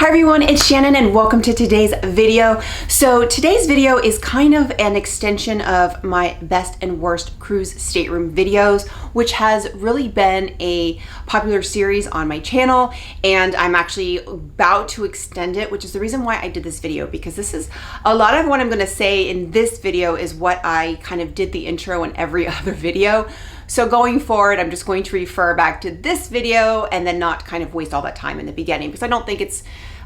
Hi everyone, it's Shannon and welcome to today's video. So today's video is kind of an extension of my best and worst cruise stateroom videos, which has really been a popular series on my channel, and I'm actually about to extend it, which is the reason why I did this video, because this is a lot of what I'm going to say in this video is what I kind of did the intro in every other video. So going forward, I'm just going to refer back to this video and then not kind of waste all that time in the beginning, because I don't think it's,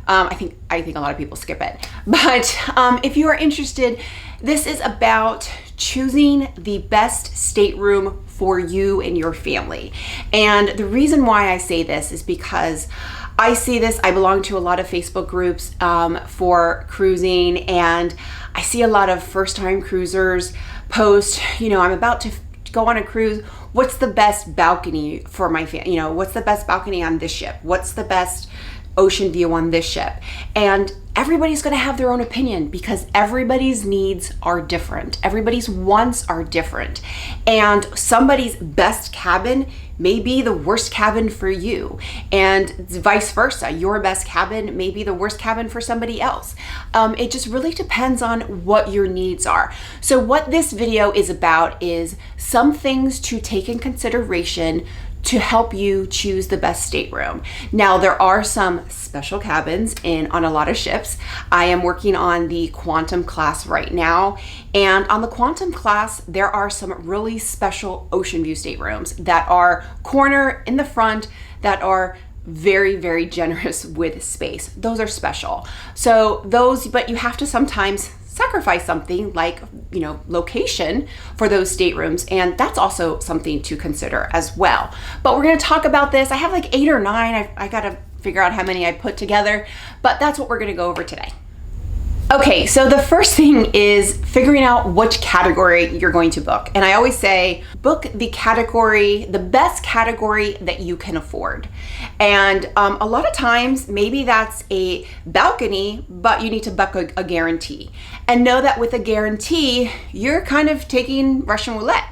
I think a lot of people skip it. But if you are interested, this is about choosing the best stateroom for you and your family. And the reason why I say this is because I see this, I belong to a lot of Facebook groups for cruising, and I see a lot of first-time cruisers post, you know, I'm about to go on a cruise. What's the best balcony for my family? You know, what's the best balcony on this ship? What's the best ocean view on this ship? And everybody's going to have their own opinion because everybody's needs are different. Everybody's wants are different. And somebody's best cabin may be the worst cabin for you, and vice versa. Your best cabin may be the worst cabin for somebody else. It just really depends on what your needs are. So what this video is about is some things to take in consideration to help you choose the best stateroom. Now, there are some special cabins on a lot of ships. I am working on the Quantum class right now, and on the Quantum class, there are some really special ocean view staterooms that are corner in the front that are very, very generous with space. Those are special. So those, but you have to sometimes sacrifice something like, you know, location for those staterooms, and that's also something to consider as well. But we're going to talk about this. I have like 8 or 9. I got to figure out how many I put together, but that's what we're going to go over today. Okay, so the first thing is figuring out which category you're going to book. And I always say, book the category, the best category that you can afford. And a lot of times, maybe that's a balcony, but you need to book a guarantee. And know that with a guarantee, you're kind of taking Russian roulette.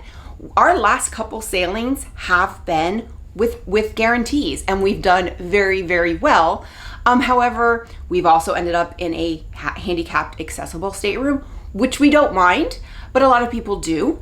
Our last couple sailings have been with guarantees, and we've done very, very well. However, we've also ended up in a handicapped accessible stateroom, which we don't mind, but a lot of people do.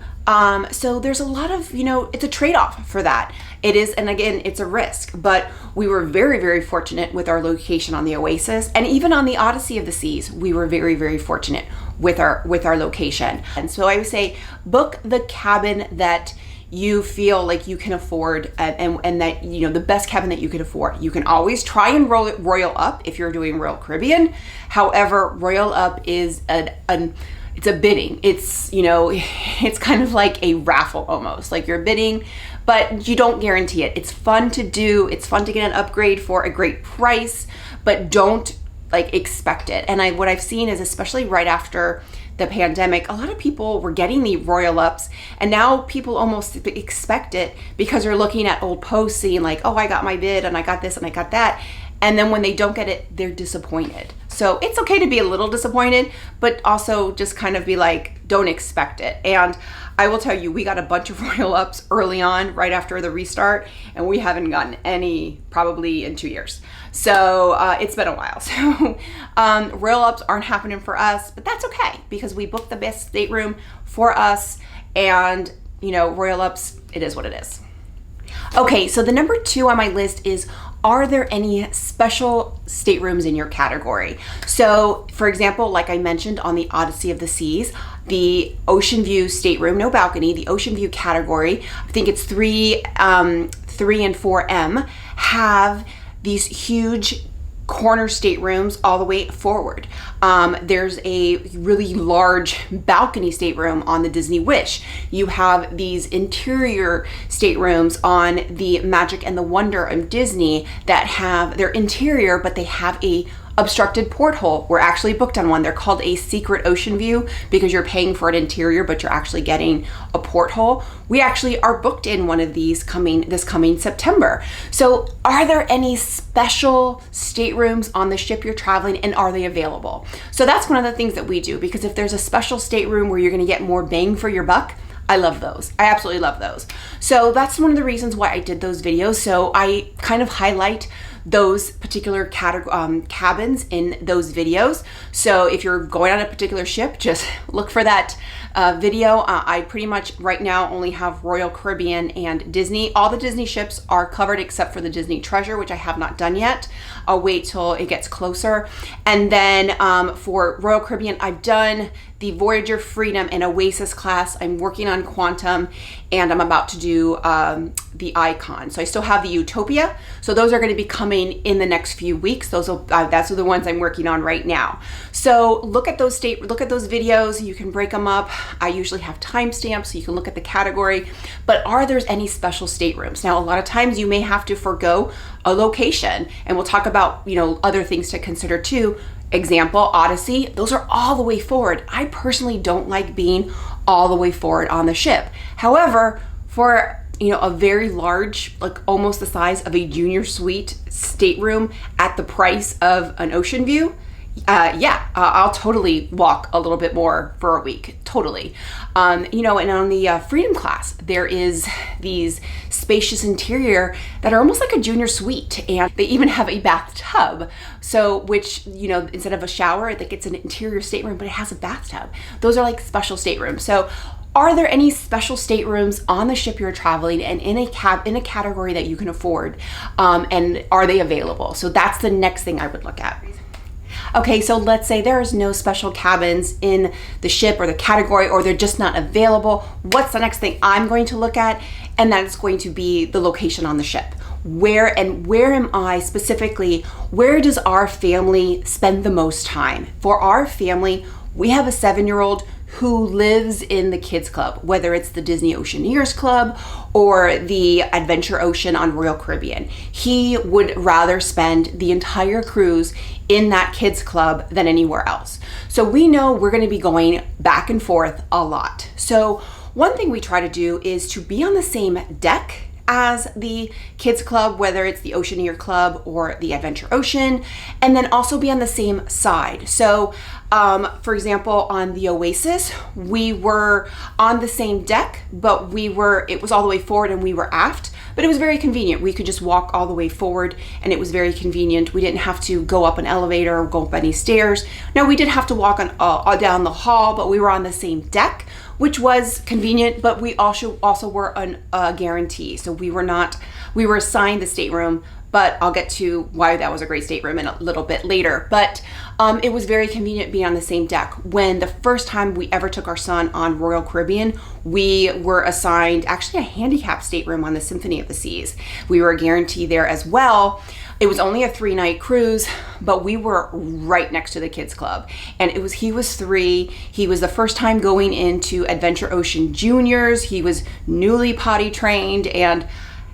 So there's a lot of, you know, it's a trade-off for that. It is, and again, it's a risk, but we were very, very fortunate with our location on the Oasis, and even on the Odyssey of the Seas, we were very, very fortunate with our location. And so I would say, book the cabin that you feel like you can afford, and that, you know, the best cabin that you can afford. You can always try and Royal Up if you're doing Royal Caribbean. However, Royal Up is it's a bidding. It's, you know, it's kind of like a raffle almost, like you're bidding, but you don't guarantee it. It's fun to do. It's fun to get an upgrade for a great price, but don't like expect it. And what I've seen is, especially right after the pandemic, a lot of people were getting the Royal Ups, and now people almost expect it because they're looking at old posts seeing like, oh, I got my bid and I got this and I got that. And then when they don't get it, they're disappointed. So it's okay to be a little disappointed, but also just kind of be like, don't expect it. And I will tell you, we got a bunch of Royal Ups early on, right after the restart, and we haven't gotten any probably in 2 years. So it's been a while. So Royal Ups aren't happening for us, but that's okay because we booked the best stateroom for us, and, you know, Royal Ups, it is what it is. Okay, so the number 2 on my list is, are there any special staterooms in your category? So, for example, like I mentioned on the Odyssey of the Seas, the Ocean View stateroom, no balcony, the Ocean View category, I think it's 3 and 4M, have these huge corner staterooms all the way forward. There's a really large balcony stateroom on the Disney Wish. You have these interior staterooms on the Magic and the Wonder of Disney that have their interior, but they have a obstructed porthole. We're actually booked on one. They're called a secret ocean view because you're paying for an interior, but you're actually getting a porthole. We actually are booked in one of these this coming September. So are there any special staterooms on the ship you're traveling, and are they available? So that's one of the things that we do, because if there's a special stateroom where you're going to get more bang for your buck, I love those. I absolutely love those. So that's one of the reasons why I did those videos. So I kind of highlight those particular cabins in those videos. So if you're going on a particular ship, just look for that video. I pretty much right now only have Royal Caribbean and Disney. All the Disney ships are covered except for the Disney Treasure, which I have not done yet. I'll wait till it gets closer. And then for Royal Caribbean, I've done the Voyager, Freedom, and Oasis class. I'm working on Quantum, and I'm about to do the Icon. So I still have the Utopia. So those are going to be coming in the next few weeks. Those are the ones I'm working on right now. So look at those videos. You can break them up. I usually have timestamps so you can look at the category. But are there any special staterooms? Now, a lot of times you may have to forego a location, and we'll talk about, you know, other things to consider too. Example, Odyssey, those are all the way forward. I personally don't like being all the way forward on the ship. However, for, you know, a very large, like almost the size of a junior suite stateroom at the price of an ocean view, I'll totally walk a little bit more for a week, totally. You know, and on the Freedom class, there is these spacious interior that are almost like a junior suite, and they even have a bathtub. So, which, you know, instead of a shower, I think it's an interior stateroom, but it has a bathtub. Those are like special staterooms. So, are there any special staterooms on the ship you're traveling and in a category that you can afford? And are they available? So that's the next thing I would look at. Okay, so let's say there's no special cabins in the ship or the category, or they're just not available. What's the next thing I'm going to look at? And that is going to be the location on the ship. Where am I specifically, where does our family spend the most time? For our family, we have a 7-year-old who lives in the kids club, whether it's the Disney Oceaneers Club or the Adventure Ocean on Royal Caribbean. He would rather spend the entire cruise in that kids club than anywhere else. So we know we're going to be going back and forth a lot. So one thing we try to do is to be on the same deck as the kids club, whether it's the Oceaneer Club or the Adventure Ocean, and then also be on the same side. So for example, on the Oasis, we were on the same deck, but it was all the way forward and we were aft, but it was very convenient. We could just walk all the way forward and it was very convenient. We didn't have to go up an elevator or go up any stairs. No, we did have to walk down the hall, but we were on the same deck, which was convenient, but we also were on a guarantee. So we were assigned the stateroom, but I'll get to why that was a great stateroom in a little bit later. But it was very convenient being on the same deck. When the first time we ever took our son on Royal Caribbean, we were assigned actually a handicap stateroom on the Symphony of the Seas. We were a guarantee there as well. It was only a 3-night cruise, but we were right next to the kids club. And he was 3. He was the first time going into Adventure Ocean Juniors. He was newly potty trained, and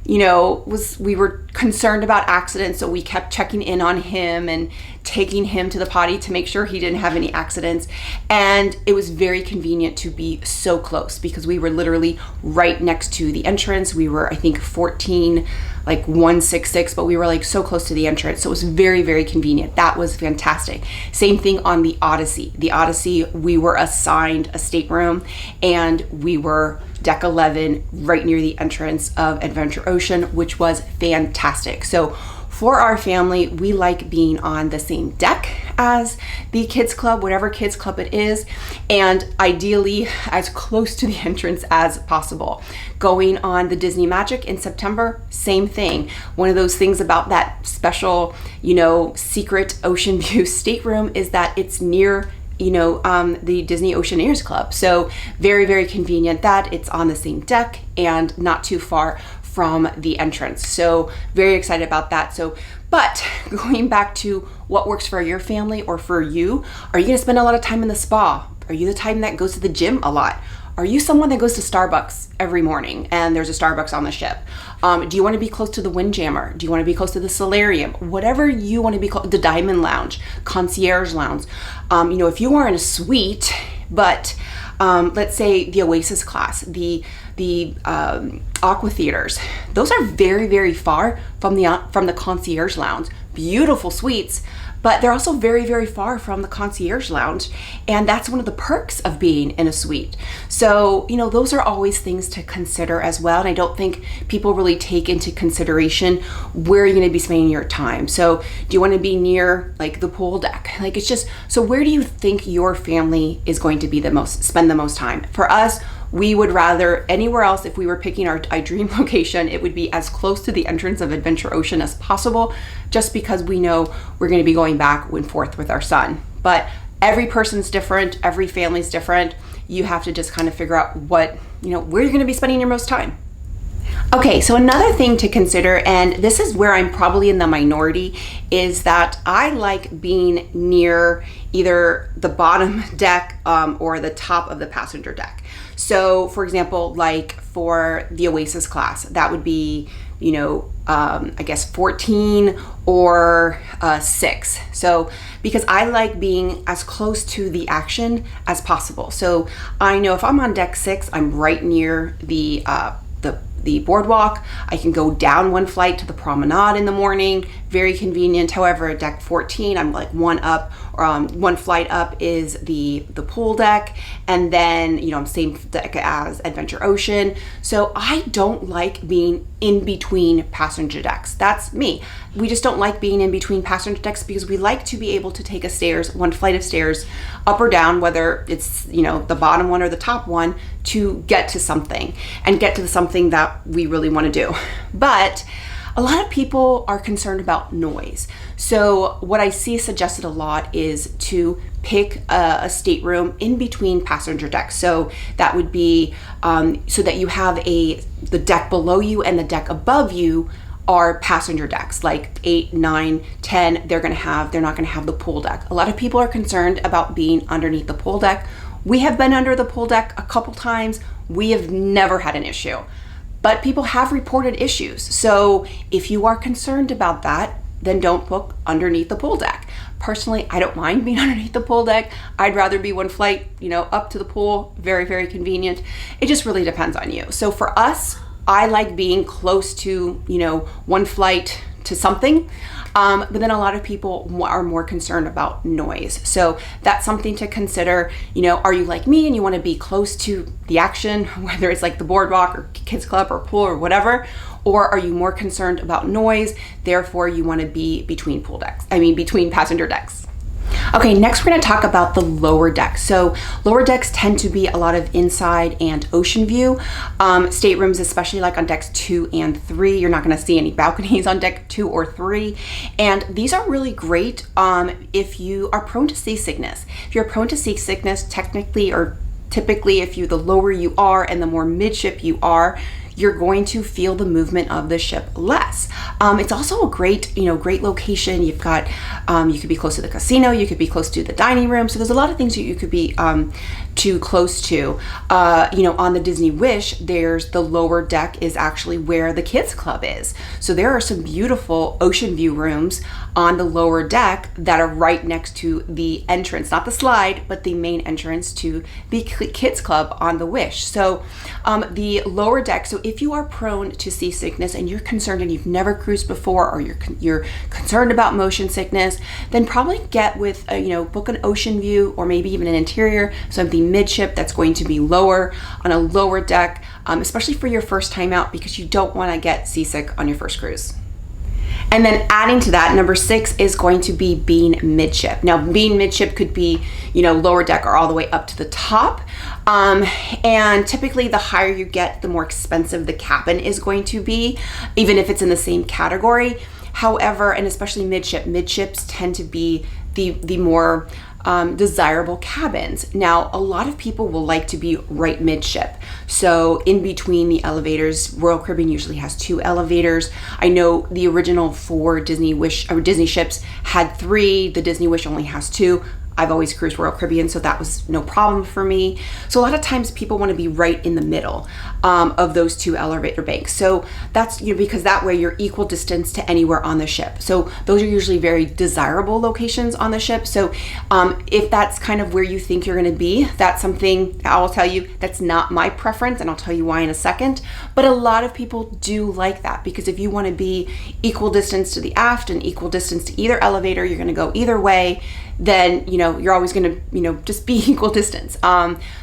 you know, we were concerned about accidents, so we kept checking in on him and taking him to the potty to make sure he didn't have any accidents. And it was very convenient to be so close because we were literally right next to the entrance. We were, I think, 166, but we were like so close to the entrance. So it was very, very convenient. That was fantastic. Same thing on the Odyssey. The Odyssey, we were assigned a stateroom and we were deck 11 right near the entrance of Adventure Ocean, which was fantastic. So for our family, we like being on the same deck as the kids club, whatever kids club it is, and ideally as close to the entrance as possible. Going on the Disney Magic in September, same thing. One of those things about that special, you know, secret ocean view stateroom is that it's near the Disney Oceaneers Club. So very, very convenient that it's on the same deck and not too far from the entrance. So very excited about that. But going back to what works for your family or for you, are you gonna spend a lot of time in the spa? Are you the type that goes to the gym a lot? Are you someone that goes to Starbucks every morning and there's a Starbucks on the ship? Do you want to be close to the Windjammer? Do you want to be close to the Solarium? Whatever you want to be close, the Diamond Lounge, Concierge Lounge. If you are in a suite, but let's say the Oasis class, the Aqua Theaters, those are very, very far from the Concierge Lounge. beautiful suites, but they're also very, very far from the concierge lounge. And that's one of the perks of being in a suite. So, those are always things to consider as well. And I don't think people really take into consideration where you're going to be spending your time. So do you want to be near like the pool deck? Like, it's just, so where do you think your family is going to be spend the most time? For us, we would rather anywhere else. If we were picking our dream location, it would be as close to the entrance of Adventure Ocean as possible, just because we know we're going to be going back and forth with our son. But every person's different, every family's different. You have to just kind of figure out where you're going to be spending your most time. Okay, so another thing to consider, and this is where I'm probably in the minority, is that I like being near either the bottom deck or the top of the passenger deck. So for example, like for the Oasis class, that would be, I guess 14 or 6. So because I like being as close to the action as possible. So I know if I'm on deck 6, I'm right near the boardwalk. I can go down one flight to the promenade in the morning, very convenient. However, at deck 14, I'm like one flight up is the pool deck, and then same deck as Adventure Ocean. So I don't like being in between passenger decks. That's me. We just don't like being in between passenger decks because we like to be able to take one flight of stairs up or down, whether it's the bottom one or the top one, to get to something that we really want to do. But a lot of people are concerned about noise. So what I see suggested a lot is to pick a stateroom in between passenger decks. So that would be so that you have the deck below you and the deck above you are passenger decks, like 8, 9, 10. They're not gonna have the pool deck. A lot of people are concerned about being underneath the pool deck. We have been under the pool deck a couple times. We have never had an issue, but people have reported issues. So if you are concerned about that, then don't book underneath the pool deck. Personally, I don't mind being underneath the pool deck. I'd rather be one flight, up to the pool. Very, very convenient. It just really depends on you. So for us, I like being close to, one flight to something. But then a lot of people are more concerned about noise. So that's something to consider. Are you like me and you want to be close to the action, whether it's like the boardwalk or kids club or pool or whatever? Or are you more concerned about noise? Therefore, you want to be between passenger decks. Okay, next we're going to talk about the lower deck. So lower decks tend to be a lot of inside and ocean view. Staterooms, especially like on decks 2 and 3, you're not going to see any balconies on deck 2 or 3. And these are really great if you are prone to seasickness. If you're prone to seasickness, technically or typically, the lower you are and the more midship you are, you're going to feel the movement of the ship less. It's also a great location. You've got, you could be close to the casino, you could be close to the dining room. So there's a lot of things that you could be too close to. On the Disney Wish, there's the lower deck is actually where the kids club is. So there are some beautiful ocean view rooms on the lower deck that are right next to the entrance, not the slide, but the main entrance to the kids club on the Wish. So the lower deck, so if you are prone to seasickness and you're concerned and you've never cruised before, or you're concerned about motion sickness, then probably get with book an ocean view or maybe even an interior, so the midship that's going to be lower on a lower deck, especially for your first time out, because you don't want to get seasick on your first cruise. And then adding to that, number 6 is going to be being midship. Now, being midship could be, lower deck or all the way up to the top. And typically the higher you get, the more expensive the cabin is going to be, even if it's in the same category. However, and especially midships tend to be the more desirable cabins. Now, a lot of people will like to be right midship. So in between the elevators, Royal Caribbean usually has 2 elevators. I know the original 4 Disney ships had 3. The Disney Wish only has 2. I've always cruised Royal Caribbean, so that was no problem for me. So a lot of times people want to be right in the middle of those two elevator banks. So that's, because that way you're equal distance to anywhere on the ship. So those are usually very desirable locations on the ship. So if that's kind of where you think you're going to be, that's something I will tell you that's not my preference, and I'll tell you why in a second. But a lot of people do like that, because if you want to be equal distance to the aft and equal distance to either elevator, you're going to go either way, then you're always going to just be equal distance.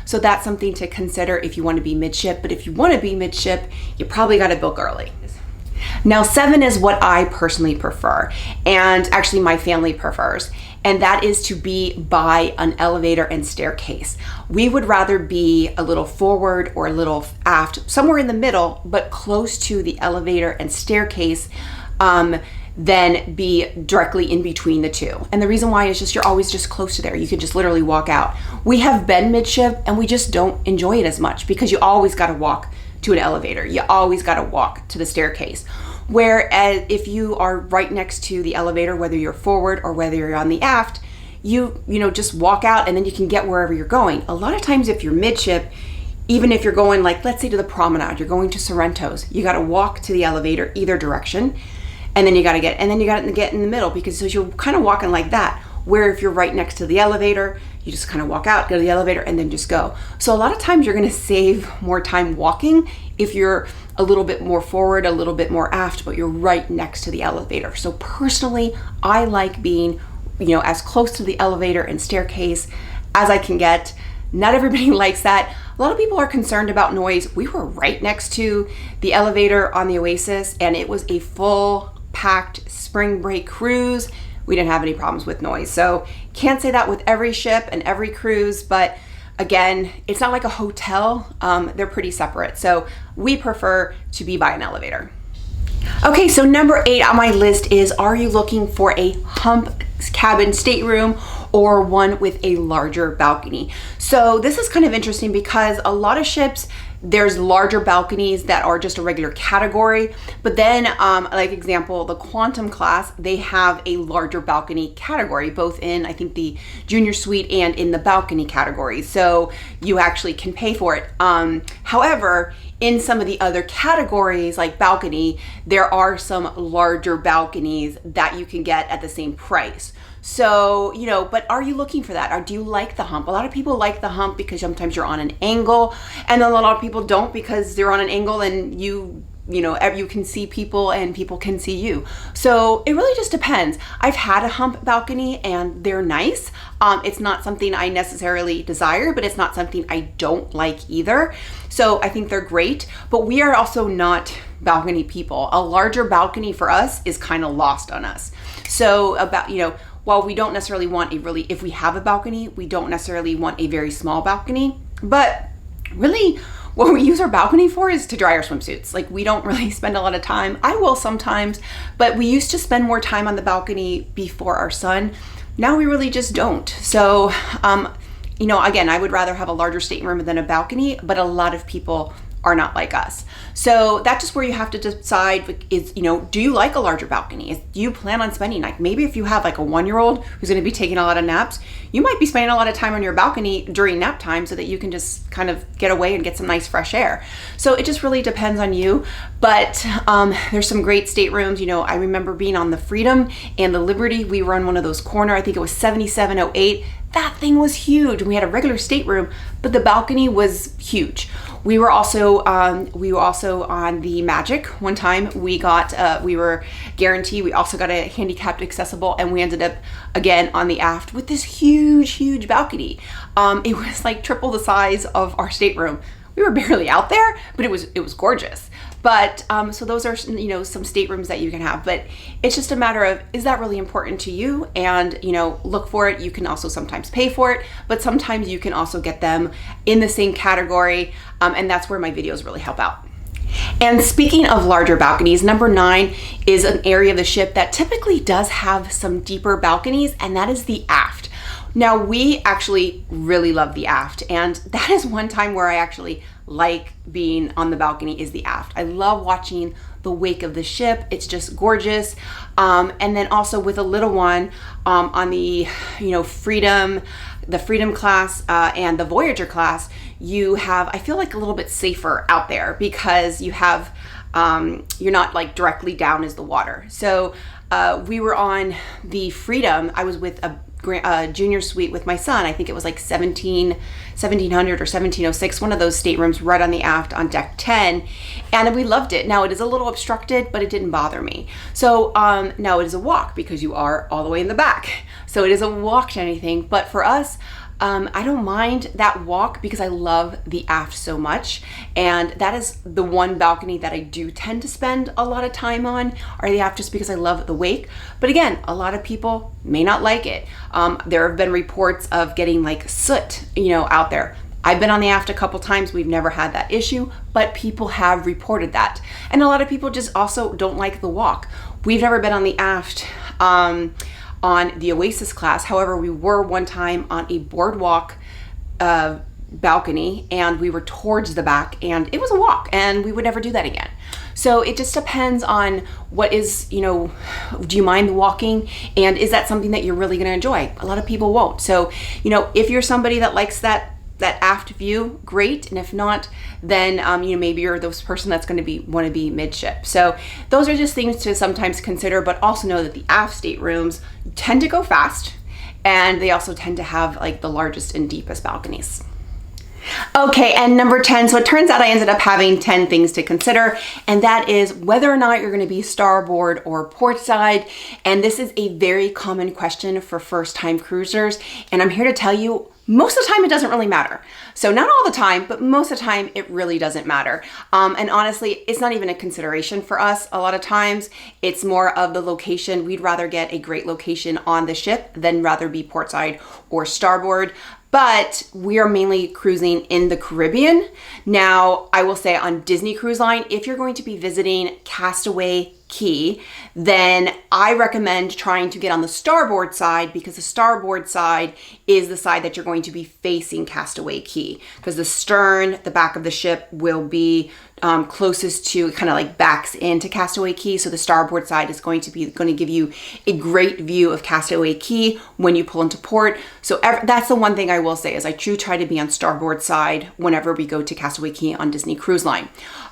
So that's something to consider if you want to be midship. But if you want to be midship, you probably got to book early. Now 7 is what I personally prefer, and actually my family prefers, and that is to be by an elevator and staircase. We would rather be a little forward or a little aft, somewhere in the middle, but close to the elevator and staircase, than be directly in between the two. And the reason why is just you're always just close to there. You can just literally walk out. We have been midship and we just don't enjoy it as much, because you always got to walk to an elevator. You always got to walk to the staircase. Whereas if you are right next to the elevator, whether you're forward or whether you're on the aft, you just walk out and then you can get wherever you're going. A lot of times if you're midship, even if you're going, like, let's say to the promenade, you're going to Sorrento's, you got to walk to the elevator either direction, and then you got to get in the middle, because so you're kind of walking like that. Where if you're right next to the elevator, you just kind of walk out, go to the elevator, and then just go. So a lot of times you're going to save more time walking if you're a little bit more forward, a little bit more aft, but you're right next to the elevator. So personally, I like being, as close to the elevator and staircase as I can get. Not everybody likes that. A lot of people are concerned about noise. We were right next to the elevator on the Oasis, and it was a full packed spring break cruise. We didn't have any problems with noise. So can't say that with every ship and every cruise, but again, it's not like a hotel. They're pretty separate. So we prefer to be by an elevator. Okay, so number 8 on my list is, are you looking for a hump cabin stateroom or one with a larger balcony? So this is kind of interesting, because a lot of ships, there's larger balconies that are just a regular category, but then like example, the Quantum class, they have a larger balcony category, both in, I think, the junior suite and in the balcony category. So you actually can pay for it. However, in some of the other categories like balcony, there are some larger balconies that you can get at the same price. So, but are you looking for that? Or do you like the hump? A lot of people like the hump because sometimes you're on an angle, and then a lot of people don't, because they're on an angle and you can see people and people can see you. So it really just depends. I've had a hump balcony and they're nice. It's not something I necessarily desire, but it's not something I don't like either. So I think they're great, but we are also not balcony people. A larger balcony for us is kind of lost on us. So while we don't necessarily want if we have a balcony, we don't necessarily want a very small balcony, but really what we use our balcony for is to dry our swimsuits. Like, we don't really spend a lot of time. I will sometimes, but we used to spend more time on the balcony before our son. Now we really just don't. So, again, I would rather have a larger stateroom than a balcony, but a lot of people are not like us. So that's just where you have to decide is, do you like a larger balcony? Do you plan on spending, like, maybe if you have like a 1-year-old who's going to be taking a lot of naps, you might be spending a lot of time on your balcony during nap time so that you can just kind of get away and get some nice fresh air. So it just really depends on you. But there's some great staterooms. I remember being on the Freedom and the Liberty. We were on one of those corner, I think it was 7708. That thing was huge. We had a regular stateroom, but the balcony was huge. We were also on the Magic one time. We were guaranteed. We also got a handicapped accessible, and we ended up again on the aft with this huge balcony. It was like triple the size of our stateroom. We were barely out there, but it was gorgeous. But so those are some staterooms that you can have, but it's just a matter of, is that really important to you? And look for it. You can also sometimes pay for it, but sometimes you can also get them in the same category, and that's where my videos really help out. And speaking of larger balconies, number 9 is an area of the ship that typically does have some deeper balconies, and that is the aft. Now, we actually really love the aft, and that is one time where I actually like being on the balcony, is the aft. I love watching the wake of the ship. It's just gorgeous. And then also with a little one on the, Freedom, the Freedom class and the Voyager class, you have, I feel like, a little bit safer out there because you have, you're not like directly down as the water. So we were on the Freedom. I was with a junior suite with my son. I think it was like 1700 or 1706, one of those staterooms right on the aft on deck 10, and we loved it. Now it is a little obstructed, but it didn't bother me. So now it is a walk because you are all the way in the back, so it is a walk to anything. But for us, I don't mind that walk because I love the aft so much, and that is the one balcony that I do tend to spend a lot of time on, are the aft, just because I love the wake. But again, a lot of people may not like it. There have been reports of getting like soot, out there. I've been on the aft a couple times. We've never had that issue, but people have reported that. And a lot of people just also don't like the walk. We've never been on the aft on the Oasis class. However, we were one time on a boardwalk balcony, and we were towards the back, and it was a walk, and we would never do that again. So it just depends on what is, do you mind the walking, and is that something that you're really going to enjoy? A lot of people won't. So, if you're somebody that likes that aft view, great. And if not, then maybe you're those person that's going to want to be midship. So those are just things to sometimes consider, but also know that the aft staterooms tend to go fast, and they also tend to have like the largest and deepest balconies. Okay, and number 10, so it turns out I ended up having 10 things to consider, and that is whether or not you're going to be starboard or portside. And this is a very common question for first-time cruisers, and I'm here to tell you, most of the time it doesn't really matter. So not all the time, but most of the time it really doesn't matter. And honestly, it's not even a consideration for us a lot of times. It's more of the location. We'd rather get a great location on the ship than rather be portside or starboard. But we are mainly cruising in the Caribbean. Now, I will say on Disney Cruise Line, if you're going to be visiting Castaway Cay, then I recommend trying to get on the starboard side, because the starboard side is the side that you're going to be facing Castaway Cay, because the stern, the back of the ship, will be closest to, kind of like backs into Castaway Cay. So the starboard side is going to give you a great view of Castaway Cay when you pull into port. So that's the one thing I will say, is I do try to be on starboard side whenever we go to Castaway Cay on Disney Cruise Line.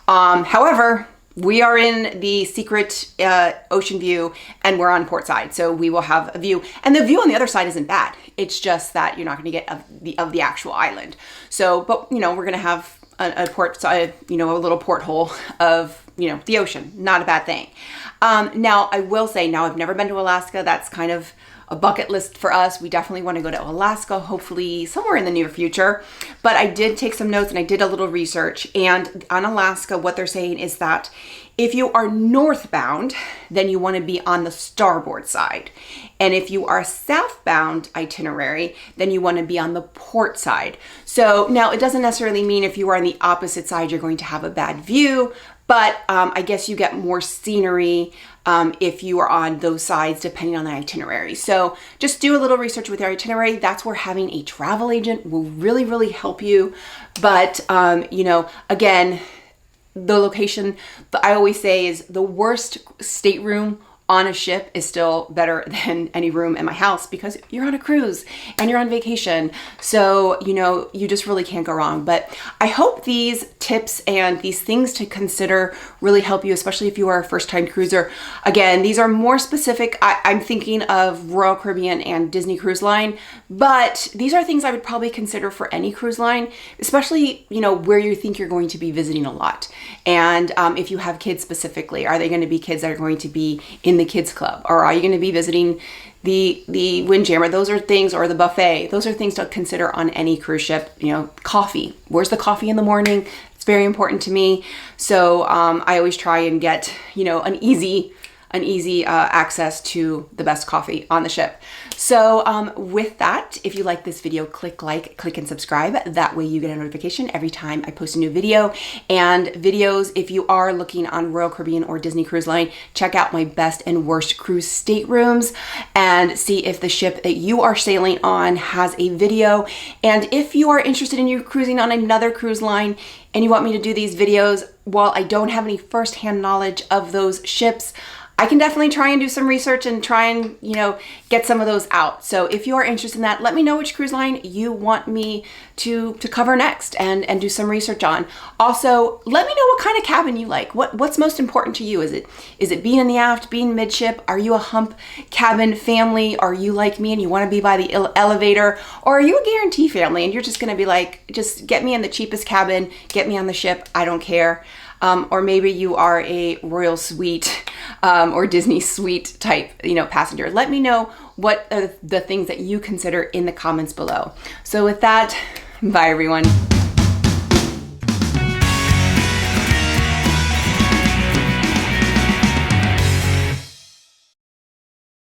However, we are in the secret ocean view, and we're on port side, so we will have a view, and the view on the other side isn't bad. It's just that you're not going to get of the actual island. So, but we're going to have a port side, a little porthole of the ocean. Not a bad thing. Now I will say, now I've never been to Alaska. That's kind of a bucket list for us. We definitely want to go to Alaska, hopefully somewhere in the near future. But I did take some notes and I did a little research. And on Alaska, what they're saying is that if you are northbound, then you want to be on the starboard side. And if you are southbound itinerary, then you want to be on the port side. So now it doesn't necessarily mean if you are on the opposite side, you're going to have a bad view. But I guess you get more scenery if you are on those sides, depending on the itinerary. So just do a little research with your itinerary. That's where having a travel agent will really, really help you. But, again, the location, I always say, is the worst stateroom on a ship is still better than any room in my house, because you're on a cruise and you're on vacation. So, you just really can't go wrong. But I hope these tips and these things to consider really help you, especially if you are a first-time cruiser. Again, these are more specific. I'm thinking of Royal Caribbean and Disney Cruise Line, but these are things I would probably consider for any cruise line, especially, where you think you're going to be visiting a lot. And if you have kids specifically, are they going to be kids that are going to be in the kids club, or are you going to be visiting the Windjammer? Those are things, or the buffet. Those are things to consider on any cruise ship. Coffee. Where's the coffee in the morning? It's very important to me. So I always try and get an easy an easy access to the best coffee on the ship. So with that, if you like this video, click like, click and subscribe. That way you get a notification every time I post a new video. And videos, if you are looking on Royal Caribbean or Disney Cruise Line, check out my best and worst cruise staterooms and see if the ship that you are sailing on has a video. And if you are interested in you cruising on another cruise line and you want me to do these videos, while I don't have any firsthand knowledge of those ships, I can definitely try and do some research and try and, get some of those out. So if you are interested in that, let me know which cruise line you want me to cover next and do some research on. Also, let me know what kind of cabin you like. What's most important to you? Is it being in the aft, being midship? Are you a hump cabin family? Are you like me and you want to be by the elevator? Or are you a guarantee family and you're just going to be like, just get me in the cheapest cabin, get me on the ship, I don't care. Or maybe you are a royal suite or Disney suite type, passenger. Let me know what are the things that you consider in the comments below. So with that, bye everyone.